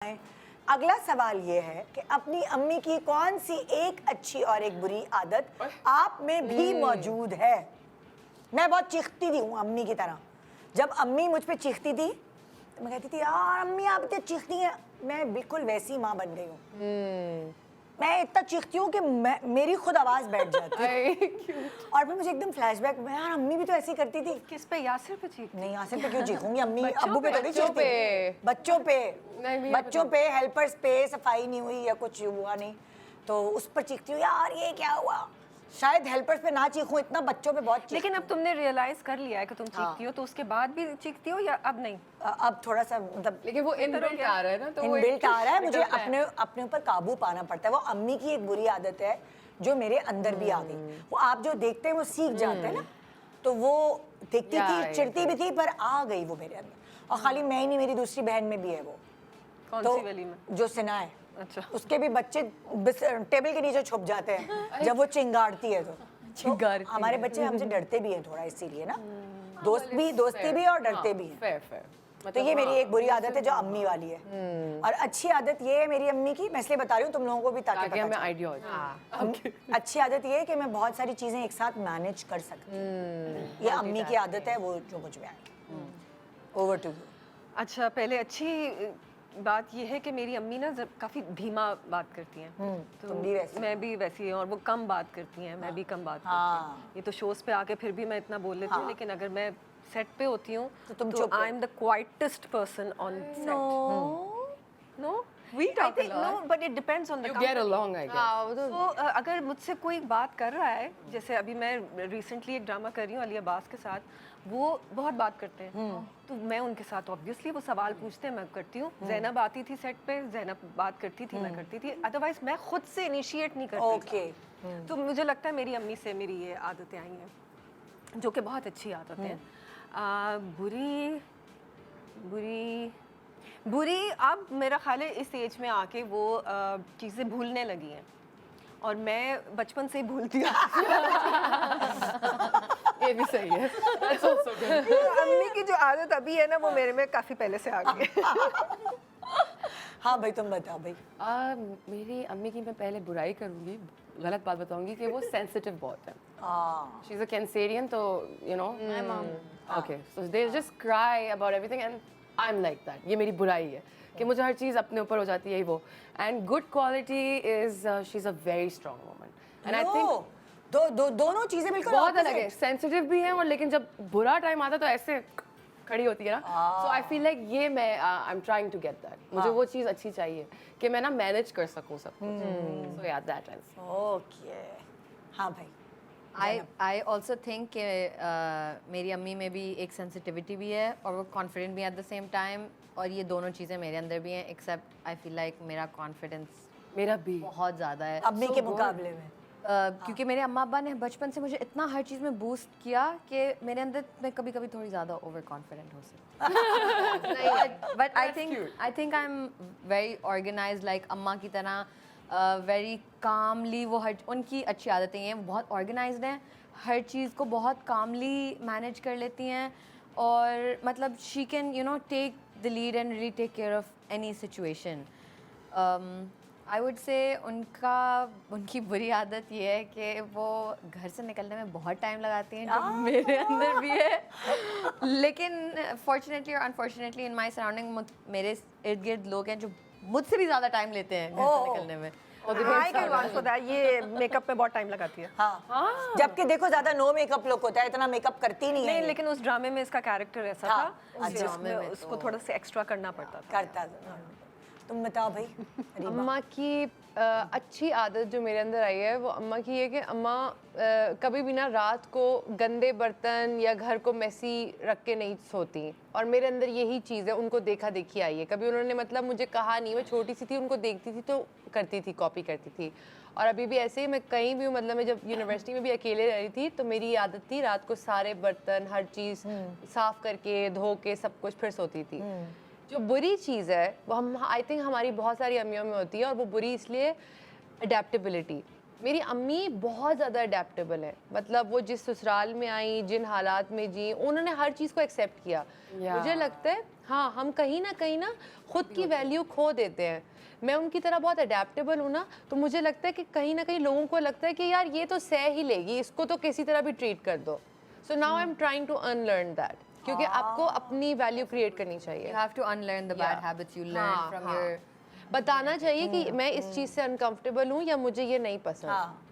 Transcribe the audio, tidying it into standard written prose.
अगला सवाल ये है कि अपनी अम्मी की कौन सी एक अच्छी और एक बुरी आदत आप में भी मौजूद है। मैं बहुत चीखती थी हूँ अम्मी की तरह। जब अम्मी मुझ पे चीखती थी तो मैं कहती थी यार अम्मी आप इतनी चीखती हैं। मैं बिल्कुल वैसी माँ बन गई हूँ। मैं इतना चीखती हूँ कि मेरी खुद आवाज बैठ जाती है। और फिर मुझे एकदम फ्लैशबैक, यार अम्मी भी तो ऐसी करती थी। किस पे? यासिर पे चीख? नहीं यासिर पे क्यों चीखूंगी, अम्मी अब्बू पे थोड़ी बच्चों चीखती। पे। बच्चों पे हेल्पर्स पे सफाई नहीं हुई या कुछ हुआ नहीं तो उस पर चीखती हूँ यार ये क्या हुआ। शायद हेल्पर्स पे ना चीखूं, इतना बच्चों पे बहुत चीखती। लेकिन अब तुमने रियलाइज कर लिया है कि तुम चीखती हो, तो उसके बाद भी चीखती हो या अब नहीं? अब थोड़ा सा मतलब लेकिन वो इनबिल्ट आ रहा है ना, तो वो इनबिल्ट आ रहा है। मुझे अपने ऊपर काबू पाना पड़ता है। वो अम्मी की एक बुरी आदत है जो मेरे अंदर भी आ गई। वो आप जो देखते हैं वो सीख जाते हैं ना, तो वो देखती थी चिढ़ती भी थी पर आ गई वो मेरे अंदर। और खाली मैं ही नहीं, मेरी दूसरी बहन में भी है वो। कौन सी वाली में? जो सिना है। अच्छा। उसके भी बच्चे टेबल के नीचे छुप जाते हैं जब वो चिंगारती है तो हमारे बच्चे हमसे डरते भी हैं थोड़ा, इसीलिए ना दोस्ती भी और डरते भी हैं। fair। तो ये मेरी एक बुरी आदत है जो अम्मी वाली है। और अच्छी आदत ये है मेरी अम्मी की, मैं इसलिए बता रही हूँ तुम लोगों को भी ताकि पता हमें चले। आइडिया हो जाए। अच्छी आदत ये है कि मैं बहुत सारी चीजें एक साथ मैनेज कर सकती हूँ। ये अम्मी की आदत है वो जो मुझ में आई। Over to you. अच्छा, पहले अच्छी बात यह है कि मेरी अम्मी ना काफ़ी धीमा बात करती हैं। तो तुम भी वैसी मैं भी वैसी हूँ और वो कम बात करती हैं, मैं भी कम बात करती हूँ। ये तो शोज़ पे आके फिर भी मैं इतना बोल लेती हूँ, लेकिन अगर मैं सेट पे होती हूँ तो तुम चुप I am the quietest person on set. No We I talk a think lot. no, but it depends on the You company. get along, I guess. तो अगर मुझसे कोई बात कर रहा है, जैसे अभी मैं रिसेंटली एक ड्रामा कर रही हूँ अली अब्बास के साथ, वो बहुत बात करते हैं, तो मैं उनके साथ ऑब्वियसली वो सवाल पूछते हैं, मैं करती हूँ। जैनब आती थी सेट पे, जैनब बात करती थी, मैं करती थी। अदरवाइज मैं खुद से इनिशिएट नहीं करती। ओके। तो मुझे लगता है मेरी अम्मी से मेरी ये आदतें आई हैं, जो कि बहुत अच्छी आदतें हैं। बुरी अब मेरा ख्याल है इस एज में आके वो चीज़ें भूलने लगी हैं, और मैं बचपन से ही भूलती हूँ। ये भी सही है। That's also good. अम्मी की जो आदत अभी है ना, वो मेरे में काफ़ी पहले से आ गई है। हाँ भाई तुम बताओ भाई। मेरी अम्मी की मैं पहले बुराई करूँगी, गलत बात बताऊंगी कि वो सेंसिटिव बहुत है। शी इज़ अ कैंसेरियन, तो you know my mom. Okay, so they just cry about everything and I am like that. ये मेरी बुराई है कि मुझे हर चीज़ अपने ऊपर हो जाती है वो। And good quality is she is a very strong woman and I think दोनों चीजें बिल्कुल बहुत अलग है। सेंसिटिव भी है, और लेकिन जब बुरा टाइम आता तो ऐसे खड़ी होती है ना। सो आई फील लाइक ये मैं I am trying to get that. मुझे वो चीज़ अच्छी चाहिए कि मैं ना मैनेज कर सकूँ सब कुछ। सो या दैट इज ओके। हाँ भाई। I also think कि मेरी अम्मी में भी एक सेंसिटिविटी भी है और वो कॉन्फिडेंट भी एट द सेम टाइम, और ये दोनों चीज़ें मेरे अंदर भी हैं, एक्सेप्ट आई फील लाइक मेरा कॉन्फिडेंस मेरा भी बहुत ज़्यादा है अम्मी के मुकाबले में। क्योंकि मेरे अम्मा अब्बा ने बचपन से मुझे इतना हर चीज़ में बूस्ट किया कि मेरे अंदर मैं कभी कभी थोड़ी ज़्यादा ओवर कॉन्फिडेंट हो सकती। But I think I am very organise like अम्मा की तरह। वेरी कामली वो हर उनकी अच्छी आदतें हैं, बहुत ऑर्गेनाइज्ड हैं, हर चीज़ को बहुत कामली मैनेज कर लेती हैं, और मतलब she can you know take the lead and really take care of any situation. I would say उनकी बुरी आदत ये है कि वो घर से निकलने में बहुत टाइम लगाती हैं, जो मेरे अंदर भी है। लेकिन फॉर्चुनेटली और अनफॉर्चुनेटली इन माई सराउंडिंग मेरे इर्द गिर्द लोग हैं जो मुझसे भी ज़्यादा टाइम लेते हैं घर से निकलने में। I can answer that. ये मेकअप में बहुत टाइम लगाती है। हाँ। जबकि देखो ज्यादा नो मेकअप लुक होता है, इतना मेकअप करती नहीं है। नहीं, लेकिन उस ड्रामे में इसका कैरेक्टर ऐसा हाँ, था जिसमें उसको थोड़ा सा एक्स्ट्रा करना पड़ता था। करता था। तुम बताओ भाई। अम्मा की अच्छी आदत जो मेरे अंदर आई है वो अम्मा की है कि अम्मा कभी भी ना रात को गंदे बर्तन या घर को मैसी रख के नहीं सोती, और मेरे अंदर यही चीज़ है, उनको देखा देखी आई है। कभी उन्होंने मतलब मुझे कहा नहीं, मैं छोटी सी थी, उनको देखती थी तो करती थी, कॉपी करती थी। और अभी भी ऐसे ही मैं कहीं भी मतलब मैं जब यूनिवर्सिटी में भी अकेले रह रही थी तो मेरी आदत थी रात को सारे बर्तन हर चीज़ साफ़ करके धो के सब कुछ फिर सोती थी। जो बुरी चीज़ है वो हम आई थिंक हमारी बहुत सारी अम्मियों में होती है, और वो बुरी इसलिए अडेप्टेबिलिटी। मेरी अम्मी बहुत ज़्यादा अडेप्टेबल है, मतलब वो जिस ससुराल में आई, जिन हालात में जी, उन्होंने हर चीज़ को एक्सेप्ट किया। मुझे लगता है हाँ, हम कहीं ना खुद की वैल्यू खो देते हैं। मैं उनकी तरह बहुत अडेप्टेबल हूँ ना, तो मुझे लगता है कि कहीं ना कहीं लोगों को लगता है कि यार ये तो सह ही लेगी, इसको तो किसी तरह भी ट्रीट कर दो। So now I am trying to unlearn that, क्योंकि आपको अपनी वैल्यू क्रिएट करनी चाहिए। You have to unlearn the bad habits you learned from your बताना चाहिए कि मैं इस चीज़ से अनकंफर्टेबल हूँ या मुझे ये नहीं पसंद। हाँ